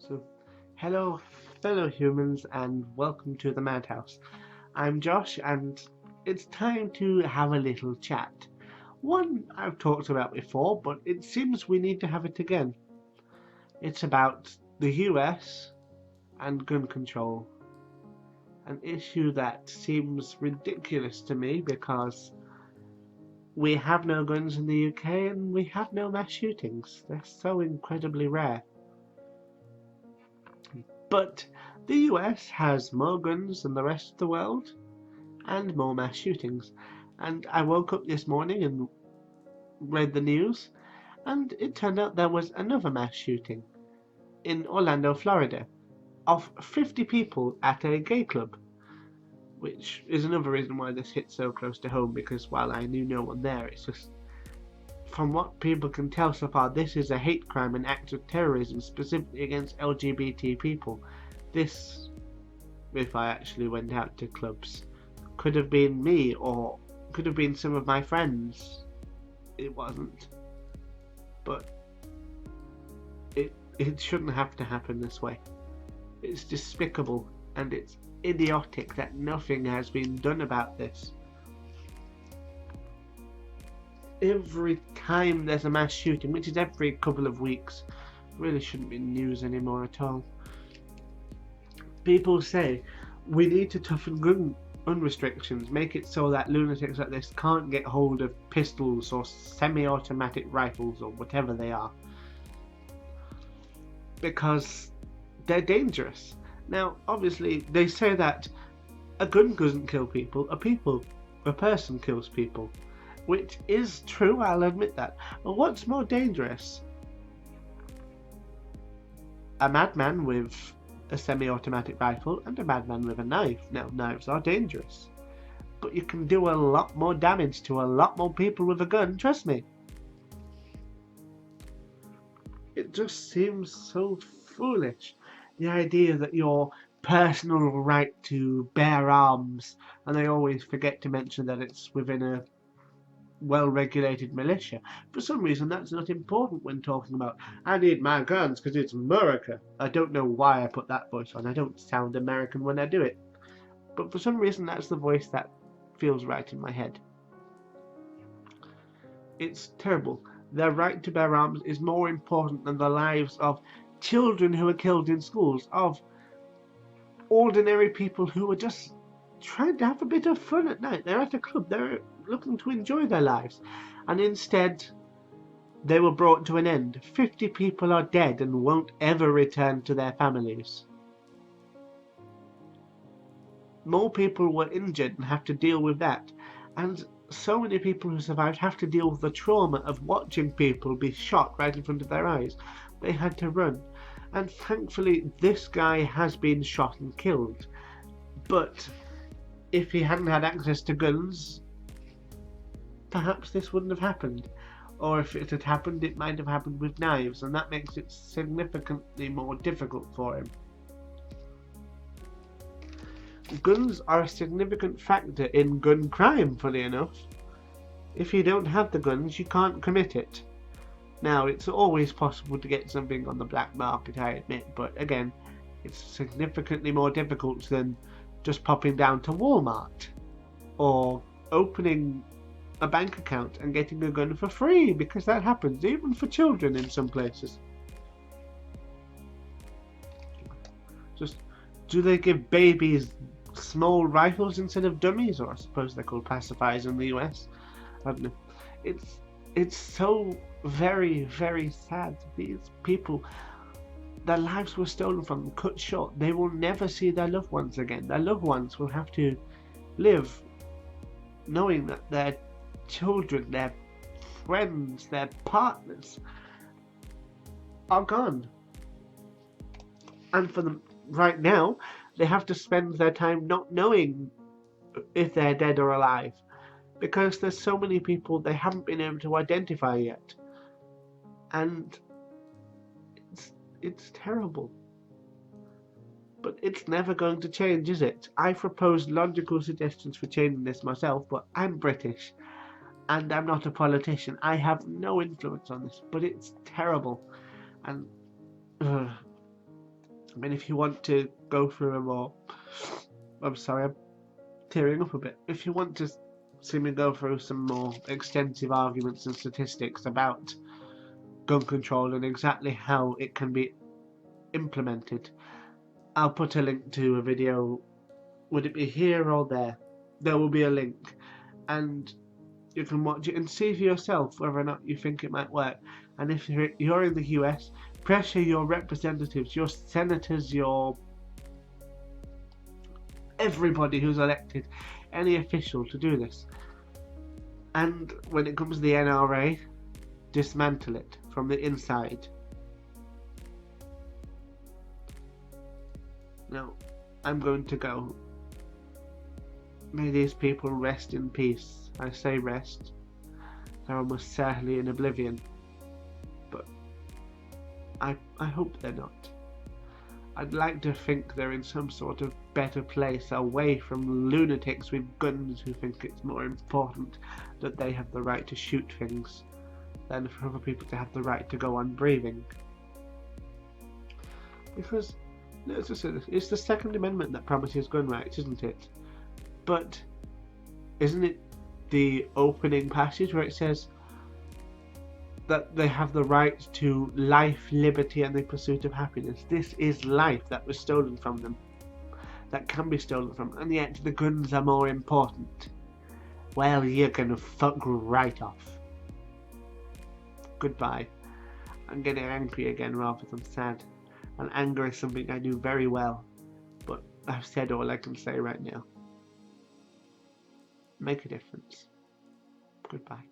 So, hello, fellow humans, and welcome to the Madhouse. I'm Josh, and it's time to have a little chat. One I've talked about before, but it seems we need to have it again. It's about the US and gun control. An issue that seems ridiculous to me because we have no guns in the UK and we have no mass shootings. They're so incredibly rare. But the US has more guns than the rest of the world and more mass shootings. And I woke up this morning and read the news, and it turned out there was another mass shooting in Orlando, Florida, of 50 people at a gay club, which is another reason why this hits so close to home, because while I knew no one there, it's just, from what people can tell so far, this is a hate crime and act of terrorism specifically against LGBT people. This, if I actually went out to clubs, could have been me or could have been some of my friends. It wasn't. But it shouldn't have to happen this way. It's despicable and it's idiotic that nothing has been done about this. Every time there's a mass shooting, which is every couple of weeks, really shouldn't be news anymore at all. People say we need to toughen gun restrictions, make it so that lunatics like this can't get hold of pistols or semi-automatic rifles or whatever they are, because they're dangerous. Now, obviously, they say that a gun doesn't kill people, a person kills people, which is true, I'll admit that. But what's more dangerous? A madman with a semi-automatic rifle and a madman with a knife. Now, knives are dangerous, but you can do a lot more damage to a lot more people with a gun, trust me. It just seems so foolish, the idea that your personal right to bear arms, and they always forget to mention that it's within a well-regulated militia. For some reason, that's not important when talking about, I need my guns because it's America. I don't know why I put that voice on. I don't sound American when I do it. But for some reason, that's the voice that feels right in my head. It's terrible. Their right to bear arms is more important than the lives of children who are killed in schools, of ordinary people who are just trying to have a bit of fun at night. They're at a club, they're looking to enjoy their lives, and instead they were brought to an end. 50 people are dead and won't ever return to their families. More people were injured and have to deal with that, and so many people who survived have to deal with the trauma of watching people be shot right in front of their eyes. They had to run, and thankfully this guy has been shot and killed. But if he hadn't had access to guns, perhaps this wouldn't have happened. Or if it had happened, it might have happened with knives, and that makes it significantly more difficult for him. Guns are a significant factor in gun crime, funny enough. If you don't have the guns, you can't commit it. Now, it's always possible to get something on the black market, I admit, but again, it's significantly more difficult than just popping down to Walmart or opening a bank account and getting a gun for free, because that happens even for children in some places. Just, do they give babies small rifles instead of dummies? Or I suppose they're called pacifiers in the US. I don't know. It's so very, very sad. These people, their lives were stolen from them, cut short. They will never see their loved ones again. Their loved ones will have to live knowing that their children, their friends, their partners are gone. And for them right now, they have to spend their time not knowing if they're dead or alive, because there's so many people they haven't been able to identify yet. And it's terrible. But it's never going to change, is it? I've proposed logical suggestions for changing this myself, but I'm British and I'm not a politician. I have no influence on this, but it's terrible. And I mean, if you want to go through a more... I'm sorry, I'm tearing up a bit. If you want to see me go through some more extensive arguments and statistics about gun control and exactly how it can be implemented, I'll put a link to a video. Would it be here or there? There will be a link, and you can watch it and see for yourself whether or not you think it might work. And if you're in the US, pressure your representatives, your senators, your everybody who's elected, any official, to do this. And when it comes to the NRA, dismantle it from the inside. Now, I'm going to go. May these people rest in peace. I say rest. They're almost certainly in oblivion. But I hope they're not. I'd like to think they're in some sort of better place, away from lunatics with guns who think it's more important that they have the right to shoot things than for other people to have the right to go on breathing. Because, let's just say this, it's the Second Amendment that promises gun rights, isn't it? But isn't it the opening passage where it says that they have the right to life, liberty, and the pursuit of happiness? This is life that was stolen from them, that can be stolen from, and yet the guns are more important. Well, you're gonna fuck right off. Goodbye. I'm getting angry again rather than sad, and anger is something I do very well, but I've said all I can say right now. Make a difference. Goodbye.